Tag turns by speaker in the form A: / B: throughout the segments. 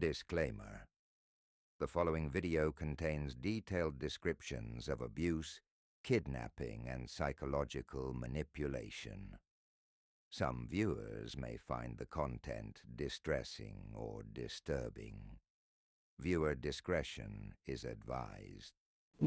A: Disclaimer. The following video contains detailed descriptions of abuse, kidnapping, and psychological manipulation. Some viewers may find the content distressing or disturbing. Viewer discretion is advised.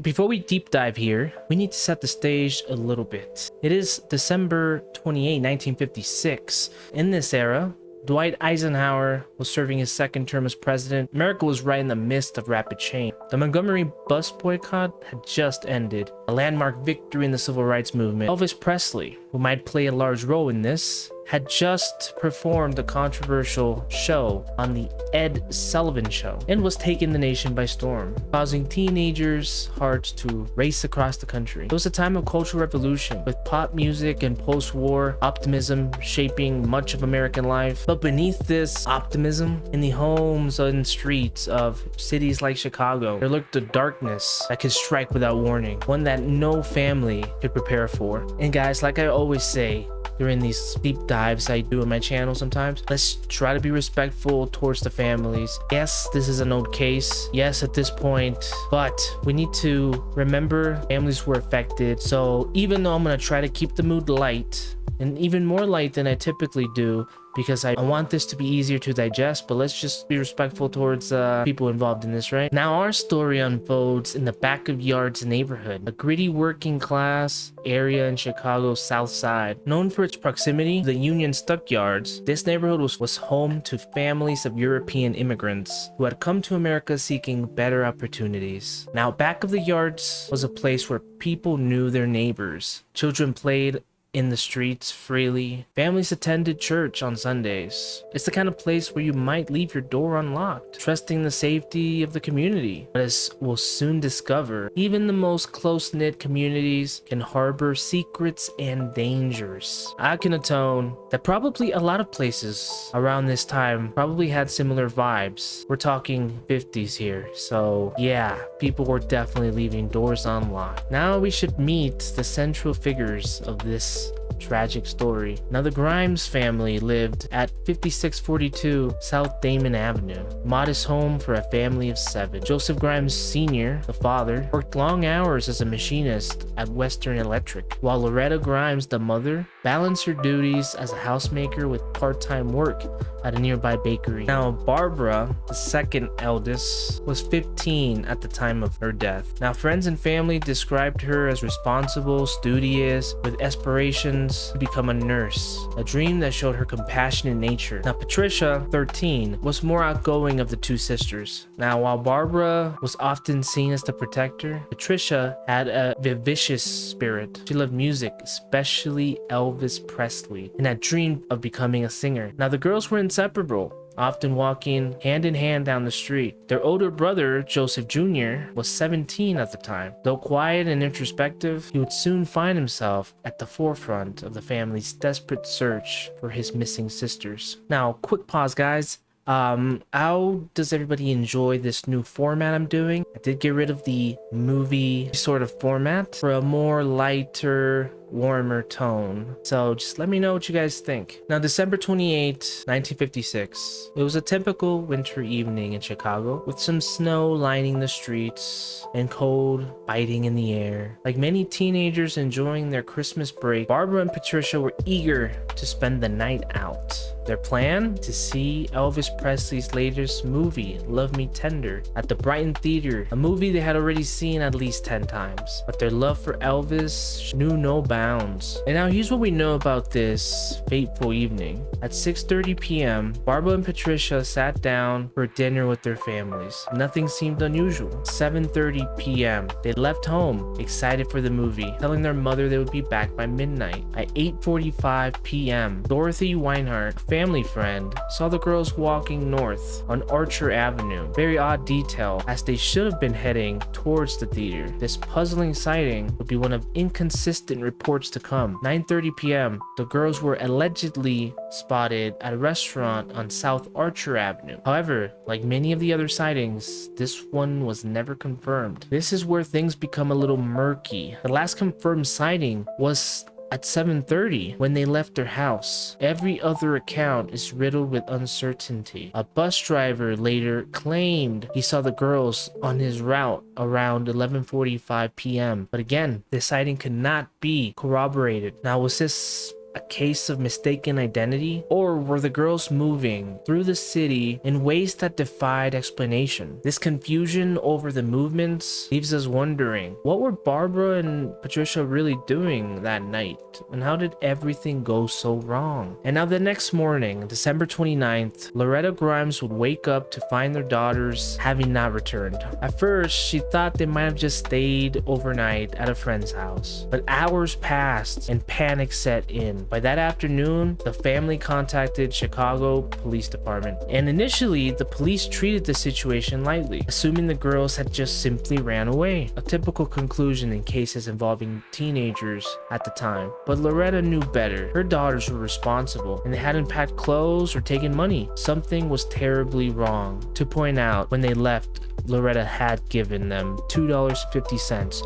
B: Before we deep dive here, we need to set the stage a little bit. It is December 28, 1956. In this era, Dwight Eisenhower was serving his second term as president. America was right in the midst of rapid change. The Montgomery bus boycott had just ended, a landmark victory in the civil rights movement. Elvis Presley, who might play a large role in this, had just performed a controversial show on the Ed Sullivan Show and was taking the nation by storm, causing teenagers' hearts to race across the country. It was a time of cultural revolution, with pop music and post-war optimism shaping much of American life. But beneath this optimism, in the homes and streets of cities like Chicago, there lurked a darkness that could strike without warning, one that no family could prepare for. And guys, like I always say, during these deep dives I do in my channel sometimes, let's try to be respectful towards the families. Yes, this is an old case. Yes, at this point, but we need to remember families were affected. So even though I'm gonna try to keep the mood light, and even more light than I typically do, because I want this to be easier to digest, but let's just be respectful towards people involved in this, right? Now our story unfolds in the Back of Yards neighborhood, a gritty working class area in Chicago's South Side. Known for its proximity to the Union Stockyards, this neighborhood was home to families of European immigrants who had come to America seeking better opportunities. Now, Back of the Yards was a place where people knew their neighbors. Children played in the streets freely. Families attended church on Sundays. It's the kind of place where you might leave your door unlocked, trusting the safety of the community. But as we'll soon discover, even the most close-knit communities can harbor secrets and dangers. I can atone that probably a lot of places around this time probably had similar vibes. We're talking 50s here, so yeah, people were definitely leaving doors unlocked. Now we should meet the central figures of this tragic story. Now, the Grimes family lived at 5642 South Damon Avenue, modest home for a family of 7. Joseph Grimes Sr., the father, worked long hours as a machinist at Western Electric, while Loretta Grimes, the mother, balanced her duties as a housemaker with part-time work at a nearby bakery. Now, Barbara, the second eldest, was 15 at the time of her death. Now, friends and family described her as responsible, studious, with aspirations to become a nurse, a dream that showed her compassionate nature. Now, Patricia, 13, was more outgoing of the two sisters. Now, while Barbara was often seen as the protector, Patricia had a vivacious spirit. She loved music, especially Elvis Presley, and had dreamed of becoming a singer. Now, the girls were inseparable, often walking hand in hand down the street. Their older brother, Joseph Jr., was 17 at the time. Though quiet and introspective, he would soon find himself at the forefront of the family's desperate search for his missing sisters. Now, quick pause, guys. How does everybody enjoy this new format I'm doing? I did get rid of the movie sort of format for a more lighter, warmer tone. So just let me know what you guys think. Now, December 28, 1956. It was a typical winter evening in Chicago, with some snow lining the streets and cold biting in the air. Like many teenagers enjoying their Christmas break, Barbara and Patricia were eager to spend the night out. Their plan? To see Elvis Presley's latest movie, Love Me Tender, at the Brighton Theater, a movie they had already seen at least 10 times. But their love for Elvis knew no bounds. And now here's what we know about this fateful evening. At 6:30 p.m., Barbara and Patricia sat down for dinner with their families. Nothing seemed unusual. 7:30 p.m., they left home, excited for the movie, telling their mother they would be back by midnight. At 8:45 p.m., Dorothy Weinhardt, a family friend, saw the girls walking north on Archer Avenue. Very odd detail, as they should have been heading towards the theater. This puzzling sighting would be one of inconsistent reports to come. 9:30 p.m., the girls were allegedly spotted at a restaurant on South Archer Avenue. However, like many of the other sightings, this one was never confirmed. This is where things become a little murky. The last confirmed sighting was at 7:30 when they left their house. Every other account is riddled with uncertainty. A bus driver later claimed he saw the girls on his route around 11:45 p.m. But again, this sighting could not be corroborated. Now, was this a case of mistaken identity, or were the girls moving through the city in ways that defied explanation? This confusion over the movements leaves us wondering, what were Barbara and Patricia really doing that night, and how did everything go so wrong? And now the next morning, December 29th, Loretta Grimes would wake up to find their daughters having not returned. At first, she thought they might have just stayed overnight at a friend's house, but hours passed and panic set in. By that afternoon, the family contacted Chicago Police Department, and initially the police treated the situation lightly, assuming the girls had just simply ran away, a typical conclusion in cases involving teenagers at the time. But Loretta knew better. Her daughters were responsible, and they hadn't packed clothes or taken money. Something was terribly wrong. To point out, when they left, Loretta had given them $2.50,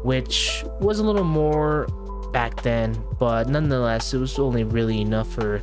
B: which was a little more back then, but nonetheless, it was only really enough for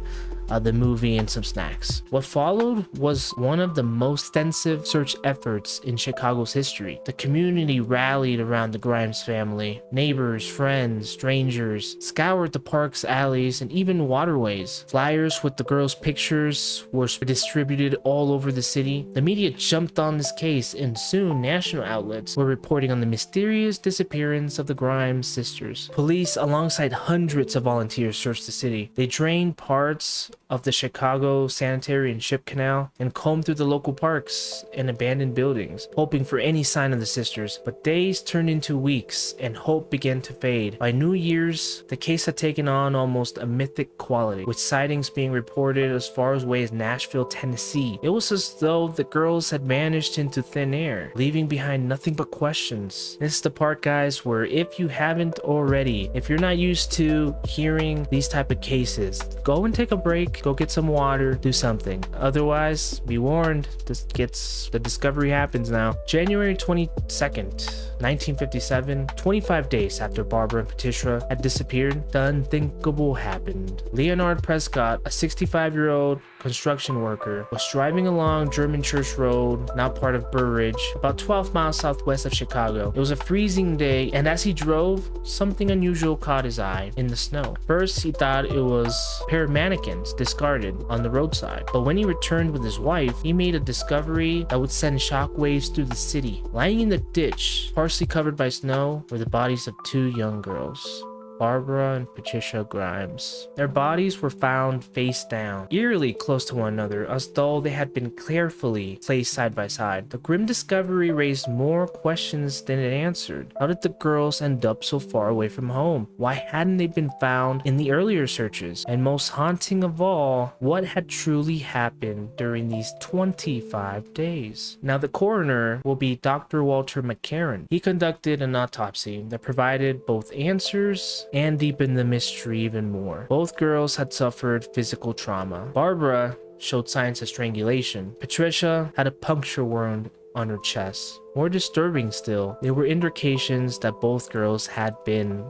B: the movie and some snacks. What followed was one of the most extensive search efforts in Chicago's history. The community rallied around the Grimes family. Neighbors, friends, strangers scoured the parks, alleys, and even waterways. Flyers with the girls' pictures were distributed all over the city. The media jumped on this case, and soon national outlets were reporting on the mysterious disappearance of the Grimes sisters. Police, alongside hundreds of volunteers, searched the city. They drained parts of the Chicago Sanitary and Ship Canal and combed through the local parks and abandoned buildings, hoping for any sign of the sisters. But days turned into weeks, and hope began to fade. By New Year's, the case had taken on almost a mythic quality, with sightings being reported as far away as Nashville, Tennessee. It was as though the girls had vanished into thin air, leaving behind nothing but questions. This is the part, guys, where if you haven't already, if you're not used to hearing these type of cases, go and take a break, go get some water, do something. Otherwise, be warned, the discovery happens now. January 22nd, 1957, 25 days after Barbara and Patricia had disappeared, the unthinkable happened. Leonard Prescott, a 65-year-old construction worker, was driving along German Church Road, now part of Burr Ridge, about 12 miles southwest of Chicago. It was a freezing day, and as he drove, something unusual caught his eye in the snow. First, he thought it was a pair of mannequins discarded on the roadside, but when he returned with his wife, he made a discovery that would send shockwaves through the city. Lying in the ditch, partially covered by snow, were the bodies of two young girls, Barbara and Patricia Grimes. Their bodies were found face down, eerily close to one another, as though they had been carefully placed side by side. The grim discovery raised more questions than it answered. How did the girls end up so far away from home? Why hadn't they been found in the earlier searches? And most haunting of all, what had truly happened during these 25 days? Now, the coroner will be Dr. Walter McCarran. He conducted an autopsy that provided both answers and deepened the mystery even more. Both girls had suffered physical trauma. Barbara showed signs of strangulation. Patricia had a puncture wound on her chest. More disturbing still, there were indications that both girls had been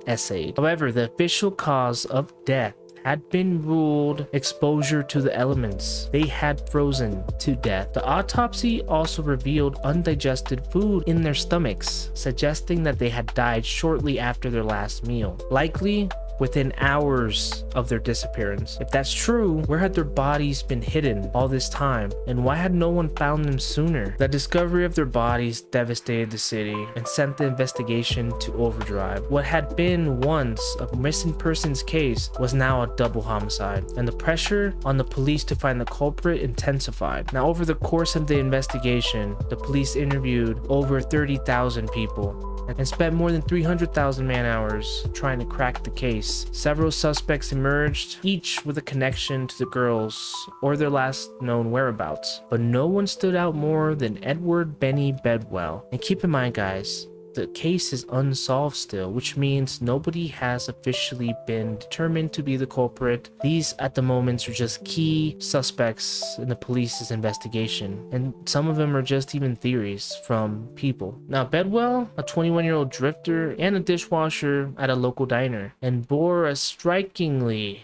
B: essayed. However, the official cause of death had been ruled exposure to the elements. They had frozen to death. The autopsy also revealed undigested food in their stomachs, suggesting that they had died shortly after their last meal, likely within hours of their disappearance. If that's true, where had their bodies been hidden all this time, and why had no one found them sooner? The discovery of their bodies devastated the city and sent the investigation to overdrive. What had been once a missing persons case was now a double homicide, and the pressure on the police to find the culprit intensified. Now, over the course of the investigation, the police interviewed over 30,000 people and spent more than 300,000 man-hours trying to crack the case. Several suspects emerged, each with a connection to the girls or their last known whereabouts, but no one stood out more than Edward Benny Bedwell. And keep in mind, guys, the case is unsolved still, which means nobody has officially been determined to be the culprit. These at the moment are just key suspects in the police's investigation, and some of them are just even theories from people. Now, Bedwell, a 21-year-old drifter and a dishwasher at a local diner, and bore a strikingly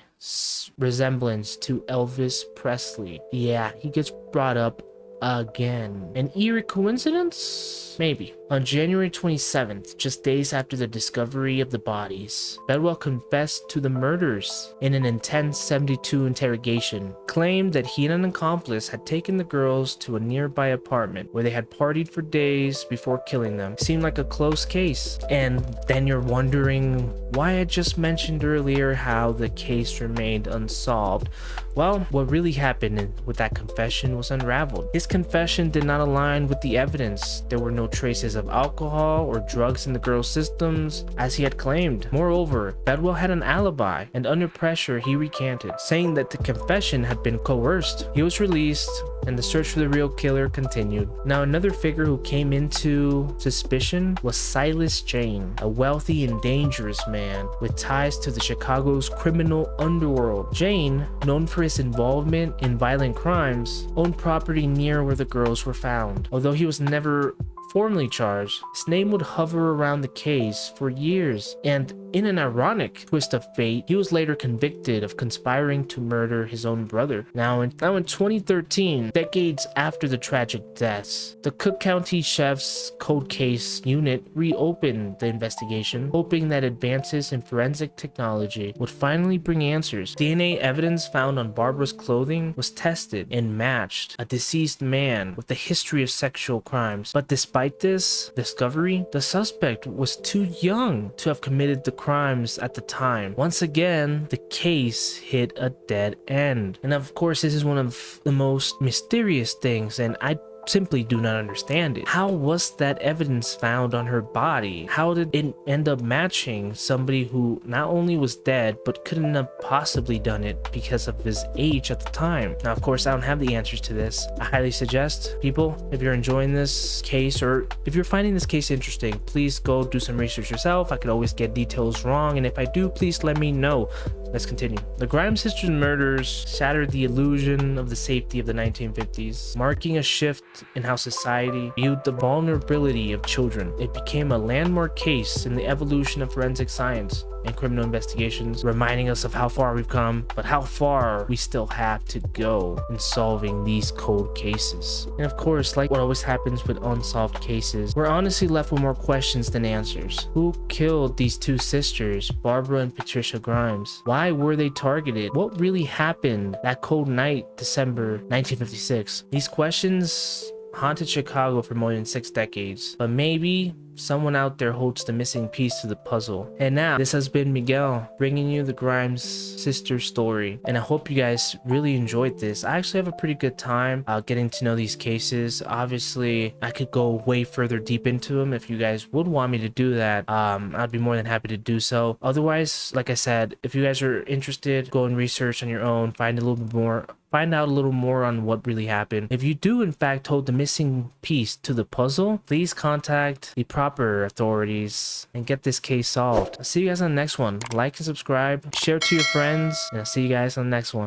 B: resemblance to Elvis Presley. Yeah, he gets brought up again. An eerie coincidence? Maybe. On January 27th, just days after the discovery of the bodies, Bedwell confessed to the murders in an intense 72 interrogation, claimed that he and an accomplice had taken the girls to a nearby apartment where they had partied for days before killing them. Seemed like a close case. And then you're wondering why I just mentioned earlier how the case remained unsolved. Well, what really happened with that confession was unraveled. His confession did not align with the evidence. There were no traces of alcohol or drugs in the girls' systems, as he had claimed. Moreover, Bedwell had an alibi, and under pressure he recanted, saying that the confession had been coerced. He was released, and the search for the real killer continued. Now, another figure who came into suspicion was Silas Jane, a wealthy and dangerous man with ties to the Chicago's criminal underworld. Jane, known for his involvement in violent crimes, owned property near where the girls were found. Although he was never formally charged, his name would hover around the case for years, and in an ironic twist of fate, he was later convicted of conspiring to murder his own brother. Now in 2013, decades after the tragic deaths, the Cook County Sheriff's Cold Case Unit reopened the investigation, hoping that advances in forensic technology would finally bring answers. DNA evidence found on Barbara's clothing was tested and matched a deceased man with a history of sexual crimes, but despite this discovery, the suspect was too young to have committed the crimes at the time. Once again, the case hit a dead end. And of course, this is one of the most mysterious things, and I simply do not understand it. How was that evidence found on her body? How did it end up matching somebody who not only was dead, but couldn't have possibly done it because of his age at the time? Now, of course, I don't have the answers to this. I highly suggest people, if you're enjoying this case or if you're finding this case interesting, please go do some research yourself. I could always get details wrong, and if I do, please let me know. Let's continue. The Grimes sisters' murders shattered the illusion of the safety of the 1950s, marking a shift in how society viewed the vulnerability of children. It became a landmark case in the evolution of forensic science and criminal investigations, reminding us of how far we've come, but how far we still have to go in solving these cold cases. And of course, like what always happens with unsolved cases, we're honestly left with more questions than answers. Who killed these two sisters, Barbara and Patricia Grimes? Why were they targeted? What really happened that cold night, December 1956? These questions haunted Chicago for more than 6 decades, but maybe someone out there holds the missing piece to the puzzle. And now, this has been Miguel, bringing you the Grimes sister story, and I hope you guys really enjoyed this. I actually have a pretty good time getting to know these cases. Obviously, I could go way further deep into them if you guys would want me to do that. I'd be more than happy to do so. Otherwise, like I said, if you guys are interested, go and research on your own, find out a little more on what really happened. If you do in fact hold the missing piece to the puzzle, please contact the proper authorities and get this case solved. I'll see you guys on the next one. Like and subscribe, share it to your friends, and I'll see you guys on the next one.